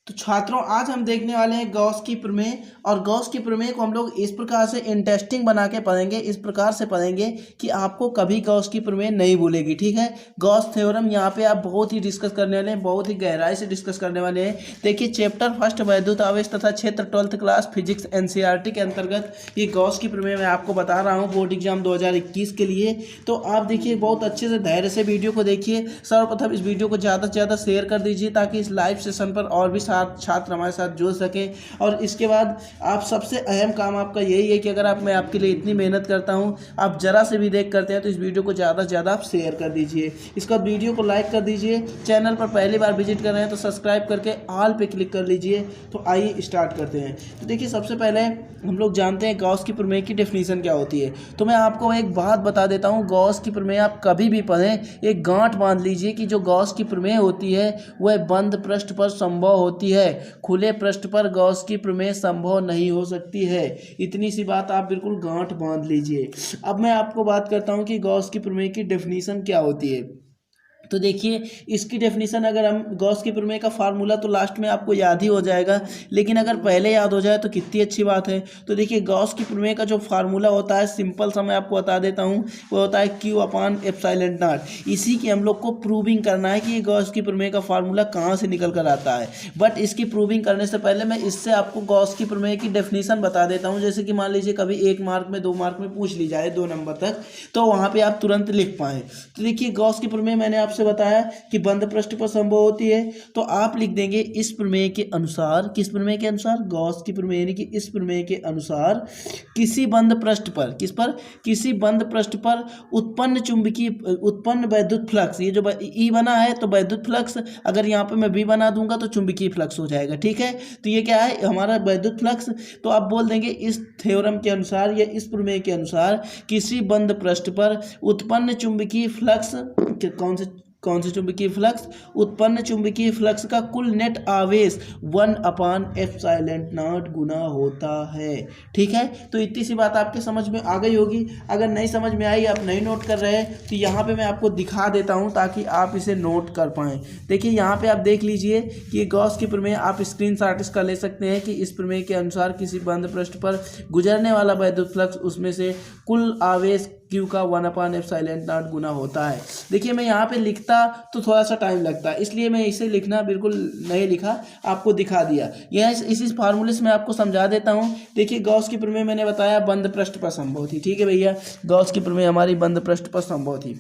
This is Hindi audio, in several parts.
तो छात्रों आज हम देखने वाले हैं गॉस की प्रमेय। और गॉस की प्रमेय को हम लोग इस प्रकार से इंटरेस्टिंग बना के पढ़ेंगे, इस प्रकार से पढ़ेंगे कि आपको कभी गॉस की प्रमेय नहीं भूलेगी। ठीक है, गॉस थ्योरम यहाँ पे आप बहुत ही डिस्कस करने वाले हैं, बहुत ही गहराई से डिस्कस करने वाले हैं। देखिए चैप्टर फर्स्ट वैद्युत आवेश तथा क्षेत्र 12th क्लास फिजिक्स एनसीईआरटी के अंतर्गत ये गॉस की प्रमेय मैं आपको बता रहा हूँ बोर्ड एग्जाम 2021 के लिए। तो आप देखिए बहुत अच्छे से धैर्य से वीडियो को देखिए। सर्वप्रथम इस वीडियो को ज़्यादा से ज़्यादा शेयर कर दीजिए ताकि इस लाइव सेशन पर और भी छात्र हमारे साथ जुड़ सकें। और इसके बाद आप सबसे अहम काम आपका यही है कि अगर मैं आपके लिए इतनी मेहनत करता हूं, आप जरा से भी देख करते हैं तो इस वीडियो को ज़्यादा से ज़्यादा आप शेयर कर दीजिए। इसके बाद वीडियो को लाइक कर दीजिए। चैनल पर पहली बार विजिट कर रहे हैं तो सब्सक्राइब करके ऑल पे क्लिक कर लीजिए। तो आइए स्टार्ट करते हैं। तो देखिए सबसे पहले हम लोग जानते हैं गॉस की प्रमेय की डेफिनेशन क्या होती है। तो मैं आपको एक बात बता देता हूँ, गॉस की प्रमेय आप कभी भी पढ़ें एक गांठ बांध लीजिए कि जो गॉस की प्रमेय होती है वह बंद पृष्ठ पर संभव होती है, खुले पृष्ठ पर गॉस की प्रमेय संभव नहीं हो सकती है। इतनी सी बात आप बिल्कुल गांठ बांध लीजिए। अब मैं आपको बात करता हूं कि गॉस की प्रमेय की डेफिनेशन क्या होती है। तो देखिए इसकी डेफिनेशन अगर हम गॉस की प्रमेय का फार्मूला तो लास्ट में आपको याद ही हो जाएगा, लेकिन अगर पहले याद हो जाए तो कितनी अच्छी बात है। तो देखिए गॉस की प्रमेय का जो फार्मूला होता है सिंपल सा मैं आपको बता देता हूँ, वो होता है Q अपान एप्सिलॉन नॉट। इसी की हम लोग को प्रूविंग करना है कि ये गॉस की प्रमेय का फार्मूला कहाँ से निकल कर आता है। बट इसकी प्रूविंग करने से पहले मैं इससे आपको गॉस की प्रमेय की डेफिनेशन बता देता हूँ। जैसे कि मान लीजिए कभी 1 मार्क में 2 मार्क में पूछ ली जाए 2 नंबर तक, तो वहाँ पर आप तुरंत लिख पाएँ। तो देखिए गॉस की प्रमेय मैंने आपसे बताया कि बंद पृष्ठ पर संभव होती है, तो आप लिख देंगे इस प्रमेय के अनुसार, किस प्रमेय के अनुसार, गॉस की प्रमेय यानी कि इस प्रमेय के अनुसार किसी बंद पृष्ठ पर, किस पर, किसी बंद पृष्ठ पर उत्पन्न वैद्युत फ्लक्स, ये जो ई बना है तो वैद्युत फ्लक्स, अगर यहाँ पे मैं बी बना दूंगा तो चुंबकीय फ्लक्स हो जाएगा। ठीक है, तो ये क्या है हमारा वैद्युत फ्लक्स। तो आप बोल देंगे इस थ्योरम के अनुसार या इस प्रमेय के अनुसार किसी बंद पृष्ठ पर उत्पन्न चुंबकीय फ्लक्स, कौन से चुंबकीय फ्लक्स, उत्पन्न चुंबकीय फ्लक्स का कुल नेट आवेश 1/एप्सिलॉन नॉट गुना होता है। ठीक है, तो इतनी सी बात आपके समझ में आ गई होगी। अगर नहीं समझ में आई, आप नहीं नोट कर रहे हैं, तो यहाँ पे मैं आपको दिखा देता हूँ ताकि आप इसे नोट कर पाएँ। देखिए यहाँ पे आप देख लीजिए कि गॉस की प्रमेय आप स्क्रीनशॉट इसका ले सकते हैं कि इस प्रमेय के अनुसार किसी बंद पृष्ठ पर गुजरने वाला वैद्युत फ्लक्स उसमें से कुल आवेश Q का 1/एप्सिलॉन नॉट गुना होता है। देखिए मैं यहाँ पे लिखता तो थोड़ा सा टाइम लगता है, इसलिए मैं इसे लिखना बिल्कुल नहीं लिखा, आपको दिखा दिया। यह इसी फार्मूले से मैं आपको समझा देता हूँ। देखिए गॉस की प्रमेय मैंने बताया बंद पृष्ठ पर संभव थी। ठीक है भैया, गॉस की प्रमेय हमारी बंद पृष्ठ पर संभव थी।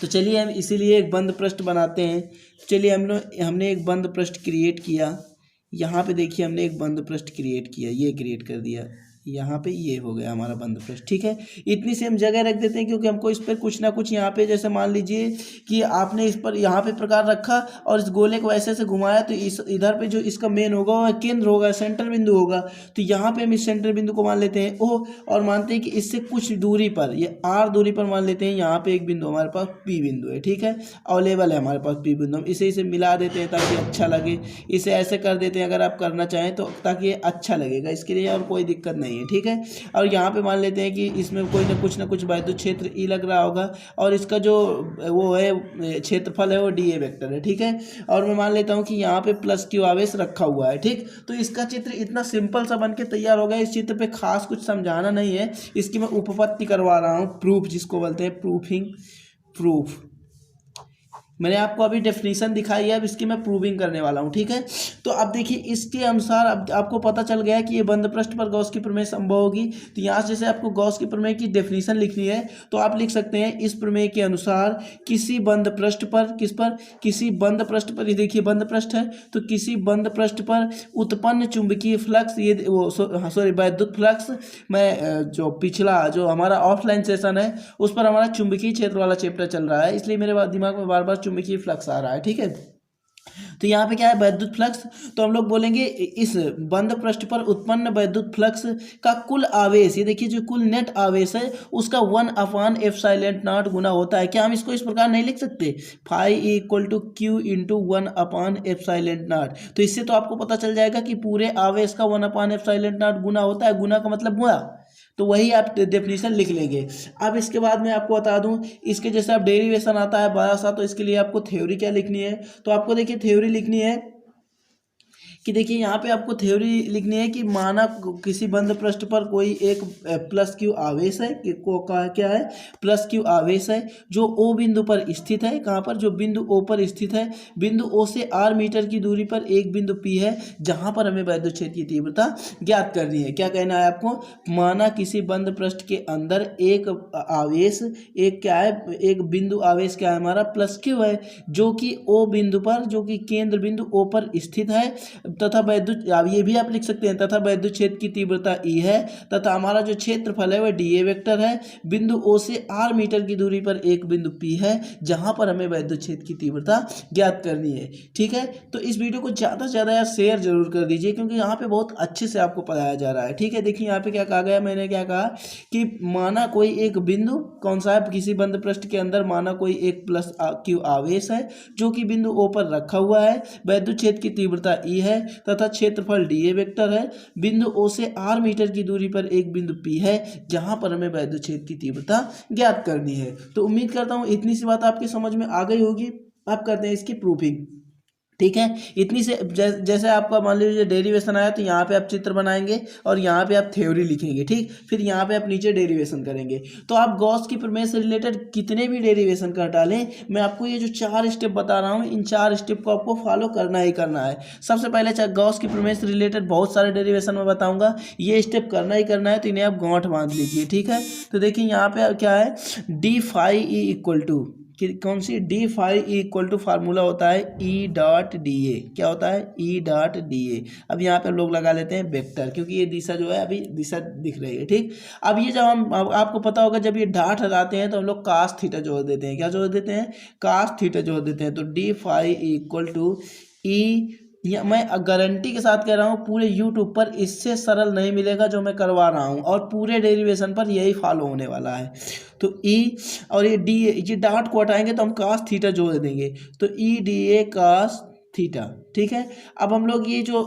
तो चलिए हम इसीलिए एक बंद पृष्ठ बनाते हैं। चलिए हमने एक बंद पृष्ठ क्रिएट किया। यहाँ पे देखिए हमने एक बंद पृष्ठ क्रिएट किया, ये क्रिएट कर दिया, यहाँ पे ये हो गया हमारा बंद पृष्ठ। ठीक है, इतनी सी हम जगह रख देते हैं क्योंकि हमको इस पर कुछ ना कुछ यहाँ पे, जैसे मान लीजिए कि आपने इस पर यहाँ पे प्रकार रखा और इस गोले को ऐसे घुमाया, तो इस इधर पे जो इसका मेन होगा वह केंद्र होगा, सेंटर बिंदु होगा। तो यहाँ पे हम इस सेंटर बिंदु को मान लेते हैं ओ, और मानते हैं कि इससे कुछ दूरी पर, ये आर दूरी पर मान लेते हैं यहाँ पे एक बिंदु हमारे पास पी बिंदु है। ठीक है, अवेलेबल है हमारे पास पी बिंदु, हम इसे मिला देते हैं ताकि अच्छा लगे। इसे ऐसे कर देते हैं अगर आप करना चाहें तो, ताकि ये अच्छा लगेगा, इसके लिए और कोई दिक्कत नहीं है। ठीक है, और यहाँ पे मान लेते हैं कि इसमें कोई ना कुछ वैद्युत क्षेत्र ई लग रहा होगा और इसका जो वो है क्षेत्रफल है वो डी ए वेक्टर है। ठीक है, और मैं मान लेता हूँ कि यहाँ पे प्लस क्यू आवेश रखा हुआ है। ठीक, तो इसका चित्र इतना सिंपल सा बन के तैयार हो गया। इस चित्र पे खास कुछ समझाना नहीं है, इसकी मैं उपपत्ति करवा रहा हूँ, प्रूफ जिसको बोलते हैं, प्रूफिंग, प्रूफ। मैंने आपको अभी डेफिनेशन दिखाई है, अब इसकी मैं प्रूविंग करने वाला हूँ। ठीक है, तो अब देखिए इसके अनुसार अब आपको पता चल गया कि ये बंद पृष्ठ पर गॉस की प्रमेय संभव होगी। तो यहाँ से जैसे आपको गॉस की प्रमेय की डेफिनेशन लिखनी है तो आप लिख सकते हैं इस प्रमेय के अनुसार किसी बंद पृष्ठ पर, किस पर, किसी बंद पृष्ठ पर, ये देखिए बंद पृष्ठ है, तो किसी बंद पृष्ठ पर उत्पन्न चुंबकीय फ्लक्स, ये वो सॉरी वैद्युत फ्लक्स, मैं जो पिछला जो हमारा ऑफलाइन सेशन है उस पर हमारा चुंबकीय क्षेत्र वाला चैप्टर चल रहा है, इसलिए मेरे दिमाग में बार बार चुंबकीय फ्लक्स आ रहा है। ठीक है, तो यहाँ पे क्या है वैद्युत फ्लक्स, तो हम लोग बोलेंगे इस बंद पृष्ठ पर उत्पन्न वैद्युत फ्लक्स का कुल आवेश, ये देखिए जो कुल नेट आवेश है उसका 1/एप्सिलॉन नॉट गुना होता है। क्या हम इसको इस प्रकार नहीं लिख सकते, phi equal to Q into 1/एप्सिलॉन नॉट। तो इससे तो आपको पता चल जाएगा कि पूरे आवेश का 1/एप्सिलॉन नॉट गुना होता है, गुना का मतलब गुणा, तो वही आप डेफिनेशन लिख लेंगे। अब इसके बाद मैं आपको बता दूं, इसके जैसे आप डेरिवेशन आता है बड़ा सा, तो इसके लिए आपको थ्योरी क्या लिखनी है, तो आपको देखिए थ्योरी लिखनी है कि देखिए यहाँ पे आपको थ्योरी लिखनी है कि माना किसी बंद पृष्ठ पर कोई एक प्लस क्यू आवेश है कि को का क्या है, प्लस क्यू आवेश है जो ओ बिंदु पर स्थित है। कहाँ पर, जो बिंदु ओ पर स्थित है। बिंदु ओ से आर मीटर की दूरी पर एक बिंदु पी है जहाँ पर हमें वैद्युत क्षेत्र की तीव्रता ज्ञात करनी है। क्या कहना है आपको, माना किसी बंद पृष्ठ के अंदर एक आवेश, एक क्या है, एक बिंदु आवेश क्या है हमारा, प्लस क्यू है, जो कि ओ बिंदु पर, जो कि केंद्र बिंदु ओ पर स्थित है, तथा वैद्युत, अब ये भी आप लिख सकते हैं, तथा वैद्युत क्षेत्र की तीव्रता ई है, तथा हमारा जो क्षेत्रफल है वह डी ए वेक्टर है। बिंदु ओ से आर मीटर की दूरी पर एक बिंदु पी है जहां पर हमें वैद्युत क्षेत्र की तीव्रता ज्ञात करनी है। ठीक है, तो इस वीडियो को ज़्यादा से ज़्यादा यार शेयर जरूर कर दीजिए, क्योंकि यहाँ पे बहुत अच्छे से आपको पढ़ाया जा रहा है। ठीक है, देखिए यहाँ पे क्या कहा गया, मैंने क्या कहा कि माना कोई एक बिंदु, कौन सा है, किसी बंद पृष्ठ के अंदर माना कोई एक प्लस क्यू आवेश है जो कि बिंदु ओ पर रखा हुआ है, वैद्युत क्षेत्र की तीव्रता ई है तथा क्षेत्रफल डी ए वेक्टर है। बिंदु ओ से आर मीटर की दूरी पर एक बिंदु पी है जहां पर हमें वैद्युत क्षेत्र की तीव्रता ज्ञात करनी है। तो उम्मीद करता हूं इतनी सी बात आपकी समझ में आ गई होगी। आप करते हैं इसकी प्रूफिंग। ठीक है, इतनी से जैसे आपका मान लीजिए डेरिवेशन आया तो यहाँ पे आप चित्र बनाएंगे और यहाँ पे आप थ्योरी लिखेंगे। ठीक, फिर यहाँ पे आप नीचे डेरिवेशन करेंगे। तो आप गॉस की प्रमेय से रिलेटेड कितने भी डेरिवेशन कर डालें, मैं आपको ये जो 4 स्टेप बता रहा हूँ, इन 4 स्टेप को आपको फॉलो करना ही करना है। सबसे पहले चाहे गॉस की प्रमेय से रिलेटेड बहुत सारे डेरिवेशन में बताऊँगा, ये स्टेप करना ही करना है, तो इन्हें आप गांठ बांध लीजिए। ठीक है, तो देखिए यहाँ पे क्या है, D phi E equal to, कि कौन सी, D phi equal to formula होता है ई डॉट डी ए। क्या होता है, ई डॉट डी ए। अब यहाँ पे लोग लगा लेते हैं वेक्टर, क्योंकि ये दिशा जो है अभी दिशा दिख रही है। ठीक, अब ये जब हम, आपको पता होगा जब ये डाट हटाते हैं तो हम लोग कास थीटा जोड़ देते हैं। क्या जोड़ देते हैं, कास थीटा जोड़ देते हैं। तो डी फाई इक्वल टू ई, या मैं गारंटी के साथ कह रहा हूँ पूरे यूट्यूब पर इससे सरल नहीं मिलेगा जो मैं करवा रहा हूँ, और पूरे डेरिवेशन पर यही फॉलो होने वाला है। तो ई और ये डी, ये डॉट को हटाएंगे तो हम कास थीटा जोड़ देंगे, तो ई डी ए कास थीटा। ठीक है, अब हम लोग ये जो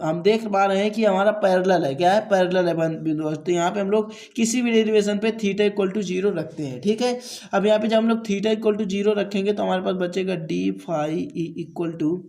हम देख पा रहे हैं कि हमारा पैरेलल है, क्या है, पैरेलल है बिंदु। तो यहाँ पे हम लोग किसी भी डेरिवेशन पे थीटा इक्वल टू 0 रखते हैं। ठीक है, अब यहाँ पे जब हम लोग थीटा इक्वल टू 0 रखेंगे तो हमारे पास बचेगा D phi E equal to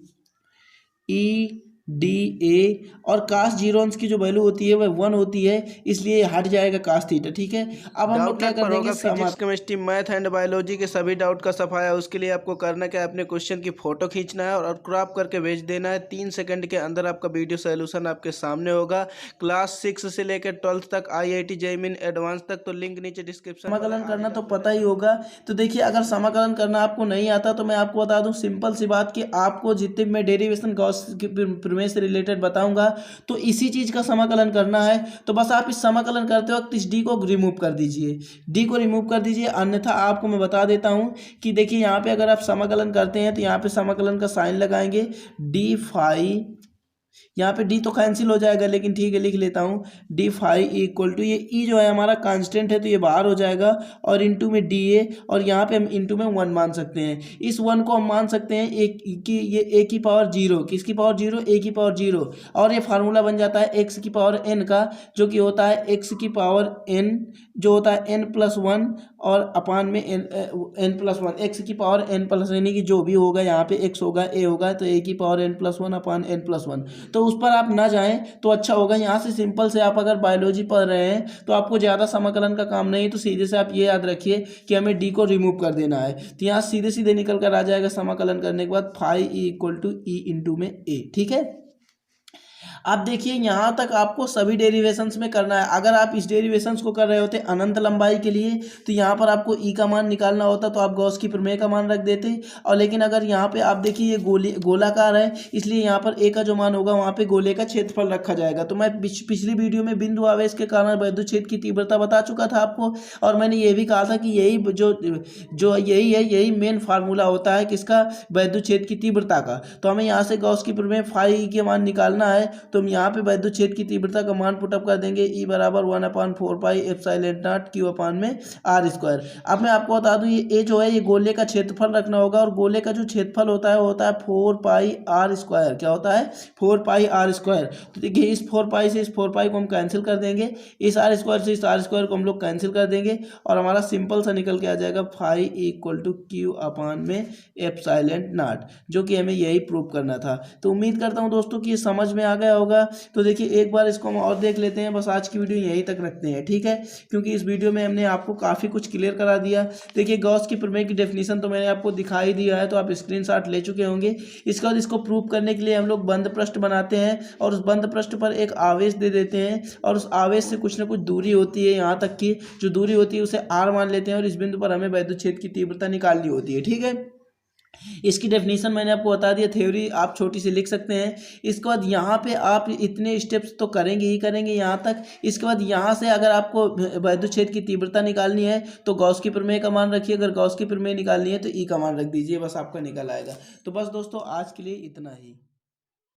E D A, और कास जीरोन्स की जो वैल्यू होती है वह 1 होती है, इसलिए हट जाएगा कास थीटा। ठीक है, अब हम लोग क्या करेंगे, physics, chemistry, math and biology के सभी डाउट का सफाया। उसके लिए आपको करना क्या है, अपने क्वेश्चन की फोटो खींचना है और क्रॉप करके भेज देना है। 3 सेकंड के अंदर आपका वीडियो सोल्यूशन आपके सामने होगा। क्लास 6 से लेकर 12th तक, IIT JEE Main एडवांस तक, तो लिंक नीचे डिस्क्रिप्शन। समाकलन करना तो पता ही होगा। तो देखिए, अगर समाकलन करना आपको नहीं आता तो मैं आपको बता दूं सिंपल सी बात कि आपको जितने मैं डेरिवेशन गॉस की प्रमेय से रिलेटेड बताऊंगा तो इसी चीज का समाकलन करना है। तो बस आप इस समाकलन करते वक्त इस डी को रिमूव कर दीजिए, डी को रिमूव कर दीजिए। अन्यथा आपको मैं बता देता हूं कि देखिए यहाँ पे अगर आप समाकलन करते हैं तो यहाँ पे समाकलन का साइन लगाएंगे, डी फाई, यहाँ पे डी तो कैंसिल हो जाएगा, लेकिन ठीक है लिख लेता हूँ, डी फाई इक्वल टू, ये ई जो है हमारा कांस्टेंट है तो ये बाहर हो जाएगा, और इंटू में डी ए, और यहाँ पे हम इंटू में 1 मान सकते हैं। इस 1 को हम मान सकते हैं एक की, ये ए की पावर 0, किसकी पावर 0, ए की पावर 0, और ये फार्मूला बन जाता है एक्स की पावर एन का, जो कि होता है एक्स की पावर एन, जो होता है एन प्लस 1 और अपान में एन प्लस 1, एक्स की पावर एन प्लस, यानी कि जो भी होगा यहाँ पे एक्स होगा, ए होगा, तो ए की पावर एन प्लस 1 अपान एन प्लस 1। तो उस पर आप ना जाएं तो अच्छा होगा। यहाँ से सिंपल से आप अगर बायोलॉजी पढ़ रहे हैं तो आपको ज़्यादा समाकलन का काम नहीं, तो सीधे से आप ये याद रखिए कि हमें डी को रिमूव कर देना है। तो यहाँ सीधे सीधे निकल कर आ जाएगा समाकलन करने के बाद phi E equal to E into में ए। ठीक है, अब देखिए यहाँ तक आपको सभी डेरिवेशंस में करना है। अगर आप इस डेरिवेशंस को कर रहे होते अनंत लंबाई के लिए तो यहाँ पर आपको ई का मान निकालना होता, तो आप गॉस की प्रमेय का मान रख देते। और लेकिन अगर यहाँ पे आप देखिए ये गोलाकार है, इसलिए यहाँ पर ए का जो मान होगा वहाँ पे गोले का क्षेत्रफल रखा जाएगा। तो मैं पिछली वीडियो में बिंदु आवेश के कारण वैद्युत क्षेत्र की तीव्रता बता चुका था आपको, और मैंने ये भी कहा था कि यही जो यही है, यही मेन फार्मूला होता है किसका, वैद्युत क्षेत्र की तीव्रता का। तो हमें यहाँ से गॉस की प्रमेय फाई के मान निकालना है, तो हम यहाँ पे वैद्युत क्षेत्र की तीव्रता का मान पुटअप कर देंगे, ई बराबर 1/4 पाई एप्सिलॉन नॉट क्यू अपान में आर स्क्वायर। अब मैं आपको बता दूं ये जो है ये गोले का क्षेत्रफल रखना होगा, और गोले का जो क्षेत्रफल होता है वो होता है 4 पाई आर स्क्वायर। क्या होता है? 4 पाई आर स्क्वायर। तो देखिए इस 4 पाई से इस 4 पाई को हम कैंसिल कर देंगे, इस आर स्क्वायर से इस आर स्क्वायर को हम लोग कैंसिल कर देंगे, और हमारा सिंपल सा निकल के आ जाएगा फाई इक्वल टू क्यू अपान में एप्सिलॉन नॉट, जो कि हमें यही प्रूव करना था। तो उम्मीद करता हूँ दोस्तों कि ये समझ में आ गया होगा। तो देखिए एक बार इसको हम और देख लेते हैं, बस आज की वीडियो यहीं तक रखते हैं, ठीक है, क्योंकि इस वीडियो में हमने आपको काफ़ी कुछ क्लियर करा दिया। देखिए गॉस की प्रमेय की डेफिनेशन तो मैंने आपको दिखाई दिया है, तो आप स्क्रीनशॉट ले चुके होंगे। इसके बाद इसको प्रूव करने के लिए हम लोग बंद पृष्ठ बनाते हैं, और उस बंद पृष्ठ पर एक आवेश दे देते हैं, और उस आवेश से कुछ ना कुछ दूरी होती है, यहाँ तक की जो दूरी होती है उसे आर मान लेते हैं, और इस बिंदु पर हमें वैद्युत क्षेत्र की तीव्रता निकालनी होती है, ठीक है। इसकी डेफिनेशन मैंने आपको बता दिया, थ्योरी आप छोटी सी लिख सकते हैं। इसके बाद यहाँ पे आप इतने स्टेप्स तो करेंगे ही करेंगे यहाँ तक। इसके बाद यहाँ से अगर आपको वैद्युत क्षेत्र की तीव्रता निकालनी है तो गॉस की प्रमेय का मान रखिए, अगर गॉस की प्रमेय निकालनी है तो ई का मान रख दीजिए, बस आपका निकल आएगा। तो बस दोस्तों आज के लिए इतना ही।